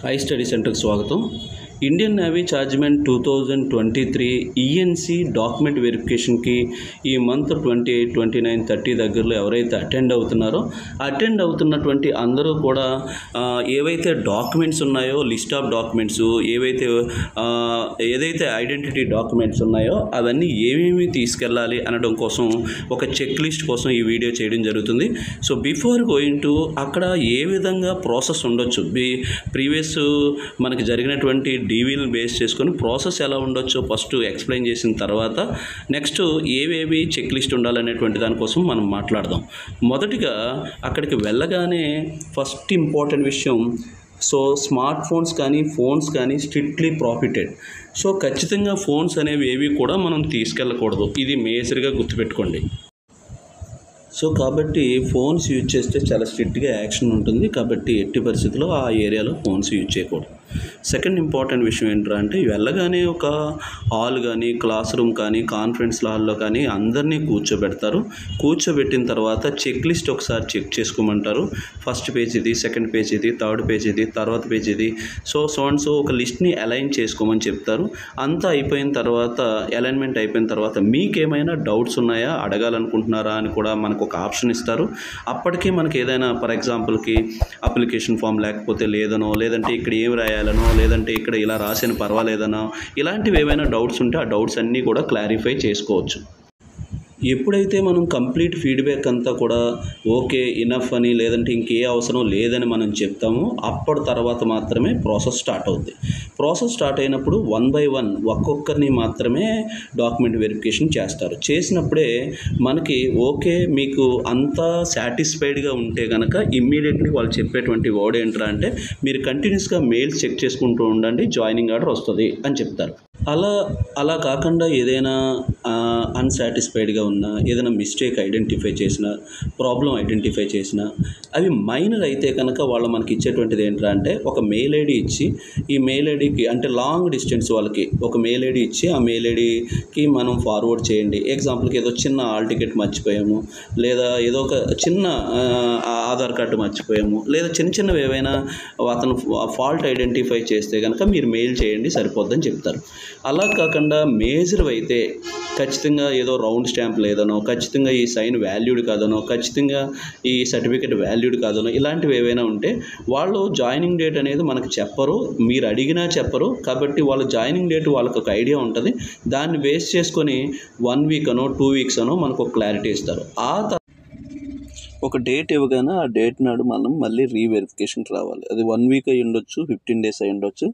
High study సెంటర్కి స్వాగతం. Indian navy చార్జ్మెంట్ 2023 ENC document వెరిఫికేషన్కి ఈ మంత్ 28, 29, 30 దగ్గరలో ఎవరైతే అటెండ్ అవుతున్నటువంటి అందరూ కూడా ఏవైతే డాక్యుమెంట్స్ ఉన్నాయో లిస్ట్ ఆఫ్ డాక్యుమెంట్స్ ఏదైతే ఐడెంటిటీ డాక్యుమెంట్స్ ఉన్నాయో అవన్నీ ఏమేమి తీసుకెళ్ళాలి అనడం కోసం ఒక చెక్ లిస్ట్ కోసం ఈ వీడియో చేయడం జరుగుతుంది. సో బిఫోర్ గోయింగ్ టు అక్కడ ఏ విధంగా ప్రాసెస్ ఉండొచ్చు, ప్రీవియస్ మనకి జరిగినటువంటి డీవీలను బేస్ చేసుకొని ప్రాసెస్ ఎలా ఉండొచ్చో ఫస్ట్ ఎక్స్ప్లెయిన్ చేసిన తర్వాత నెక్స్ట్ ఏవేవి చెక్ లిస్ట్ ఉండాలనేటువంటి దానికోసం మనం మాట్లాడదాం. మొదటిగా అక్కడికి వెళ్ళగానే ఫస్ట్ ఇంపార్టెంట్ విషయం, సో స్మార్ట్ ఫోన్స్ కానీ స్ట్రిక్ట్లీ ప్రాహిబిటెడ్. సో ఖచ్చితంగా ఫోన్స్ అనేవి ఏవి కూడా మనం తీసుకెళ్ళకూడదు, ఇది మేజర్గా గుర్తుపెట్టుకోండి. సో కాబట్టి ఫోన్స్ యూజ్ చేస్తే చాలా స్ట్రిక్ట్గా యాక్షన్ ఉంటుంది, కాబట్టి ఎట్టి పరిస్థితుల్లో ఆ ఏరియాలో ఫోన్స్ యూజ్ చేయకూడదు. సెకండ్ ఇంపార్టెంట్ విషయం ఏంటంటే అంటే వెళ్ళగానే ఒక హాల్ కానీ క్లాస్ రూమ్ కానీ కాన్ఫరెన్స్ హాల్లో కానీ అందరినీ కూర్చోబెట్టిన తర్వాత చెక్ లిస్ట్ ఒకసారి చెక్ చేసుకోమంటారు. ఫస్ట్ పేజ్ ఇది, సెకండ్ పేజ్ ఇది, థర్డ్ పేజ్ ఇది, తర్వాత పేజ్ ఇది, సో ఒక లిస్ట్ని అలైన్ చేసుకోమని చెప్తారు. అంతా అయిపోయిన తర్వాత అలైన్మెంట్ అయిపోయిన తర్వాత మీకేమైనా డౌట్స్ ఉన్నాయా, అడగాలనుకుంటున్నారా అని కూడా మనకు ఒక ఆప్షన్ ఇస్తారు. అప్పటికీ మనకి ఏదైనా ఫర్ ఎగ్జాంపుల్కి అప్లికేషన్ ఫామ్ లేకపోతే లేదనో, లేదంటే ఇక్కడ ఏం రాయాలనో, లేదంటే ఇక్కడ ఇలా రాసిన పర్వాలేదనో, ఇలాంటివి ఏమైనా డౌట్స్ ఉంటే ఆ డౌట్స్ అన్నీ కూడా క్లారిఫై చేసుకోవచ్చు. ఎప్పుడైతే మనం కంప్లీట్ ఫీడ్బ్యాక్ అంతా కూడా ఓకే ఇనఫ్ అని, లేదంటే ఇంకే అవసరం లేదని మనం చెప్తామో అప్పటి తర్వాత మాత్రమే ప్రాసెస్ స్టార్ట్ అవుద్ది. ప్రాసెస్ స్టార్ట్ అయినప్పుడు 1 by 1 ఒక్కొక్కరిని మాత్రమే డాక్యుమెంట్ వెరిఫికేషన్ చేస్తారు. చేసినప్పుడే మనకి ఓకే మీకు అంతా సాటిస్ఫైడ్గా ఉంటే కనుక ఇమ్మీడియట్లీ వాళ్ళు చెప్పేటువంటి వర్డ్ ఏంట్రా అంటే మీరు కంటిన్యూస్గా మెయిల్స్ చెక్ చేసుకుంటూ ఉండండి, జాయినింగ్ ఆర్డర్ వస్తుంది అని చెప్తారు. అలా కాకుండా ఏదైనా అన్సాటిస్ఫైడ్గా ఉన్నా, ఏదైనా మిస్టేక్ ఐడెంటిఫై చేసినా, ప్రాబ్లం ఐడెంటిఫై చేసినా, అవి మైనర్ అయితే కనుక వాళ్ళు మనకి ఇచ్చేటువంటిది ఏంట్రా అంటే ఒక మెయిల్ ఐడి ఇచ్చి, ఈ మెయిల్ ఐడికి అంటే లాంగ్ డిస్టెన్స్ వాళ్ళకి ఒక మెయిల్ ఐడి ఇచ్చి ఆ మెయిల్ ఐడికి మనం ఫార్వర్డ్ చేయండి. ఎగ్జాంపుల్కి ఏదో చిన్న హాల్ టికెట్ మర్చిపోయాము, లేదా ఏదో ఒక చిన్న ఆధార్ కార్డు మర్చిపోయాము, లేదా చిన్నవి ఏవైనా అతను ఫాల్ట్ ఐడెంటిఫై చేస్తే కనుక మీరు మెయిల్ చేయండి సరిపోద్దని చెప్తారు. అలా కాకుండా మేజర్ అయితే ఖచ్చితంగా ఏదో రౌండ్ స్టాంప్ లేదనో, ఖచ్చితంగా ఈ సైన్ వాల్యూడ్ కాదనో, ఖచ్చితంగా ఈ సర్టిఫికేట్ వాల్యూడ్ కాదనో, ఇలాంటివి ఏవైనా ఉంటే వాళ్ళు జాయినింగ్ డేట్ అనేది మనకు చెప్పరు, మీరు అడిగినా చెప్పరు. కాబట్టి వాళ్ళ జాయినింగ్ డేట్ వాళ్ళకు ఒక ఐడియా ఉంటుంది, దాన్ని బేస్ చేసుకొని 1 week అనో 2 weeks అనో మనకు ఒక క్లారిటీ ఇస్తారు. ఒక డేట్ ఇవ్వగానే ఆ డేట్ నాడు మనం మళ్ళీ రీవెరిఫికేషన్కి రావాలి. అది 1 week అయి ఉండొచ్చు, 15 days అయి ఉండొచ్చు.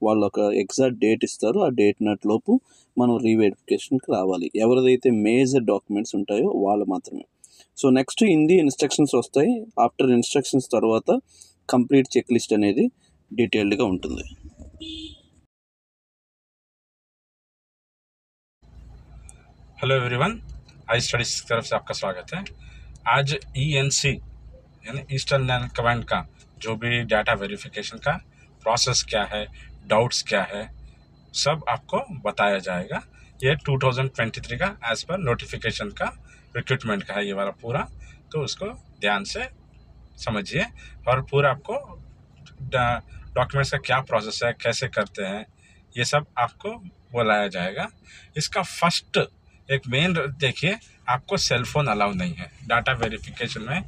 వాళ్ళు ఒక ఎగ్జాక్ట్ డేట్ ఇస్తారు, ఆ డేట్ నాటిలోపు మనం రీవెరిఫికేషన్కి రావాలి. ఎవరిదైతే మేజర్ డాక్యుమెంట్స్ ఉంటాయో వాళ్ళు మాత్రమే. సో నెక్స్ట్ ఇన్స్ట్రక్షన్స్ వస్తాయి. ఆఫ్టర్ ఇన్స్ట్రక్షన్స్ తర్వాత కంప్లీట్ చెక్ లిస్ట్ అనేది డీటెయిల్డ్గా ఉంటుంది. हेलो एवरीवन, आई स्टडीज की तरफ से आपका स्वागत है। आज ईएनसी यानी ईस्टर्न लैंड कमांड का जो भी डाटा वेरिफिकेशन का प्रोसेस क्या है, डाउट्स क्या है, सब आपको बताया जाएगा। ये 2023 का एज पर नोटिफिकेशन का रिक्रूटमेंट का है ये वाला पूरा, तो उसको ध्यान से समझिए और पूरा आपको डॉक्यूमेंट्स का क्या प्रोसेस है, कैसे करते हैं, ये सब आपको बुलाया जाएगा। इसका फर्स्ट एक मेन देखिए, आपको सेल फोन अलाउ नहीं है डाटा वेरिफिकेशन में।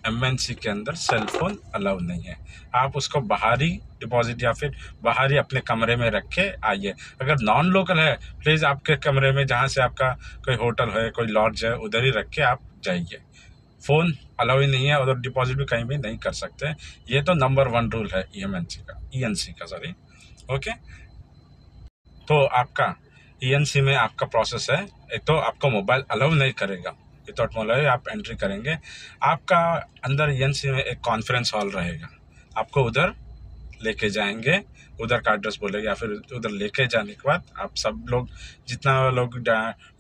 एमएनसी के अंदर सेल फोन अलाउ नहीं है। आप उसको बाहरी डिपॉजिट या फिर बाहरी अपने कमरे में रख के आइए। अगर नॉन लोकल है प्लीज़ आपके कमरे में जहाँ से आपका कोई होटल है, कोई लॉज है, उधर ही रख के आप जाइए। फ़ोन अलाउ ही नहीं है, उधर डिपॉजिट भी कहीं भी नहीं कर सकते। ये तो नंबर 1 रूल है ईएनसी का सॉरी। ओके, तो आपका ईएनसी में आपका प्रोसेस है, एक तो आपको मोबाइल अलाउ नहीं करेगा, विदाउट मोबाइल आप एंट्री करेंगे। आपका अंदर ईएनसी में एक कॉन्फ्रेंस हॉल रहेगा, आपको उधर लेके जाएंगे, उधर का एड्रेस बोलेगा, या फिर उधर लेके जाने के बाद आप सब लोग जितना लोग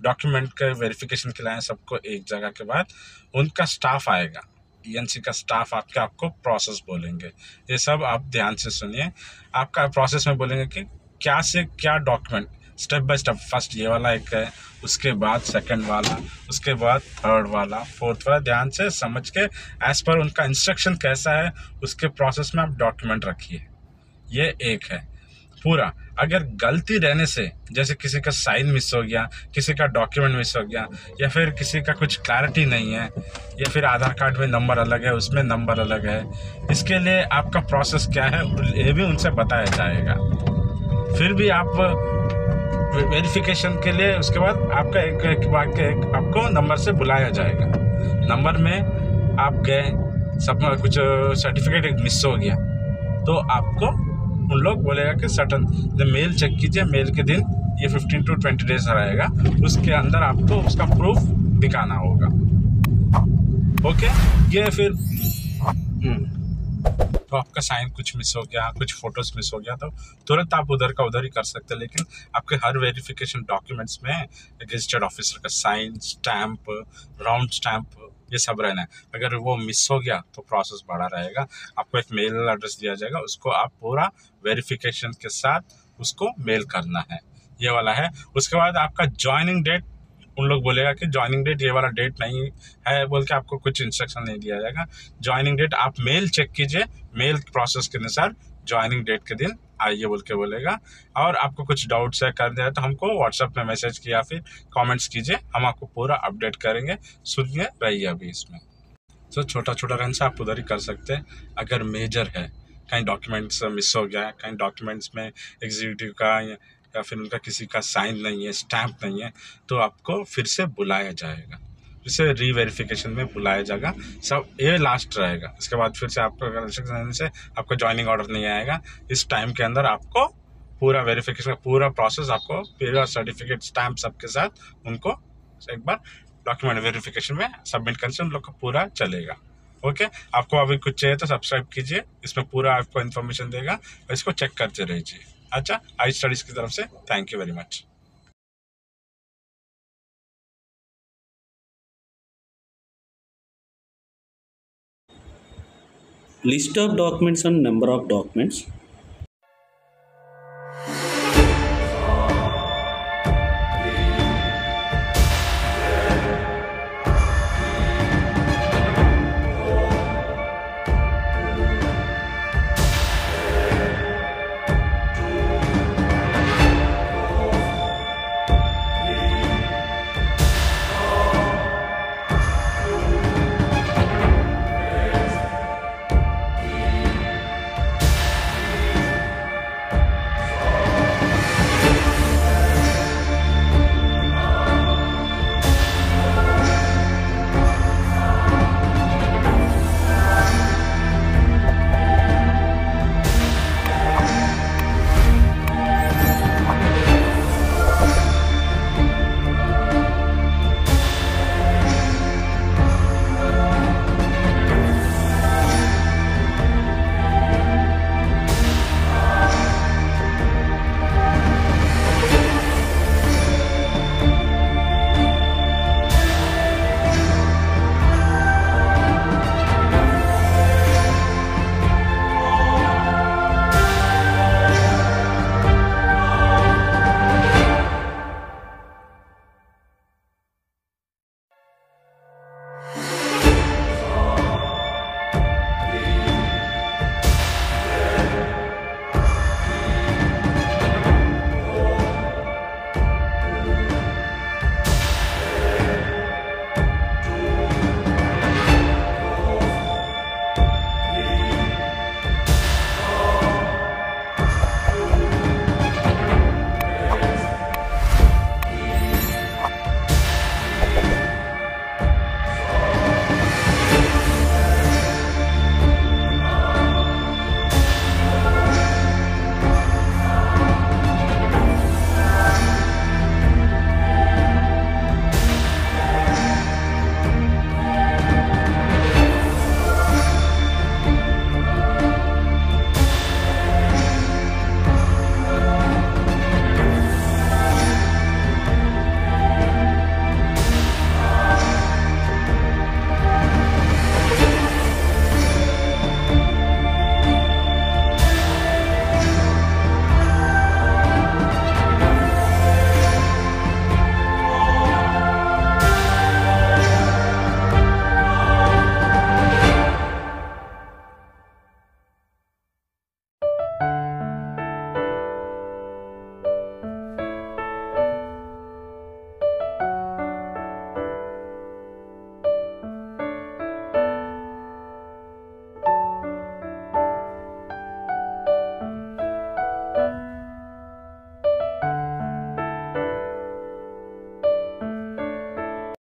डॉक्यूमेंट के वेरिफिकेशन के लिए आए सबको एक जगह के बाद उनका स्टाफ आएगा, ईएनसी का स्टाफ आपको प्रोसेस बोलेंगे। ये सब आप ध्यान से सुनिए। आपका प्रोसेस में बोलेंगे कि क्या से क्या document, step by step. First ये वाला एक है, उसके बाद सेकंड वाला, उसके बाद थर्ड वाला, फोर्थ वाला। ध्यान से समझ के एज पर उनका इंस्ट्रक्शन कैसा है उसके प्रोसेस में आप डॉक्यूमेंट रखिए। ये एक है पूरा। अगर गलती रहने से, जैसे किसी का साइन मिस हो गया, किसी का डॉक्यूमेंट मिस हो गया, या फिर किसी का कुछ क्लैरिटी नहीं है, या फिर आधार कार्ड में नंबर अलग है, उसमें नंबर अलग है, इसके लिए आपका प्रोसेस क्या है ये भी उनसे बताया जाएगा। फिर भी आप वेरिफिकेशन के लिए उसके बाद आपका एक आपको नंबर से बुलाया जाएगा। नंबर में आप गए, सब कुछ सर्टिफिकेट मिस हो गया, तो आपको उन लोग बोलेगा कि सर्टन मेल चेक कीजिए, मेल के दिन ये 15 to 20 डेज रहेगा, उसके अंदर आपको उसका प्रूफ दिखाना होगा। ओके, ये फिर तो आपका साइन कुछ मिस हो गया, कुछ फोटोज मिस हो गया, तो तुरंत आप उधर का उधर ही कर सकते हैं। लेकिन आपके हर वेरिफिकेशन डॉक्यूमेंट्स में रजिस्टर्ड ऑफिसर का साइन, स्टैंप, राउंड स्टैंप, ये सब रहना है। अगर वो मिस हो गया तो प्रोसेस बड़ा रहेगा। आपको एक मेल एड्रेस दिया जाएगा, उसको आप पूरा वेरिफिकेशन के साथ उसको मेल करना है, ये वाला है। उसके बाद आपका ज्वाइनिंग डेट, उन लोग बोलेगा कि ज्वाइनिंग डेट ये वाला डेट नहीं है बोल के आपको कुछ इंस्ट्रक्शन नहीं दिया जाएगा। ज्वाइनिंग डेट आप मेल चेक कीजिए, मेल प्रोसेस के अनुसार ज्वाइनिंग डेट के दिन आइए बोल के बोलेगा। और आपको कुछ डाउट्स है कर दिया तो हमको व्हाट्सएप में मैसेज किया फिर कमेंट्स कीजिए, हम आपको पूरा अपडेट करेंगे। सुनिए रहिए अभी इसमें। तो छोटा छोटा रन से आप उधर ही कर सकते हैं। अगर मेजर है, कहीं डॉक्यूमेंट्स मिस हो गया है, कहीं डॉक्यूमेंट्स में एग्जीक्यूटिव का या फिर उनका किसी का साइन नहीं है, स्टैंप नहीं है, तो आपको फिर से बुलाया जाएगा, फिर से रीवेरिफिकेशन में बुलाया जाएगा। सब ये लास्ट रहेगा। इसके बाद फिर से आपको से आपका ज्वाइनिंग ऑर्डर नहीं आएगा। इस टाइम के अंदर आपको पूरा वेरिफिकेशन का पूरा प्रोसेस, आपको पूरा सर्टिफिकेट, स्टैंप सबके साथ उनको एक बार डॉक्यूमेंट वेरिफिकेशन में सबमिट करने से उन लोग का पूरा चलेगा। ओके, आपको अभी कुछ चाहिए तो सब्सक्राइब कीजिए, इसमें पूरा आपको इन्फॉर्मेशन देगा, इसको चेक करते रहिए। अच्छा, आई स्टडीज की तरफ से thank you very much. List of documents and number of documents.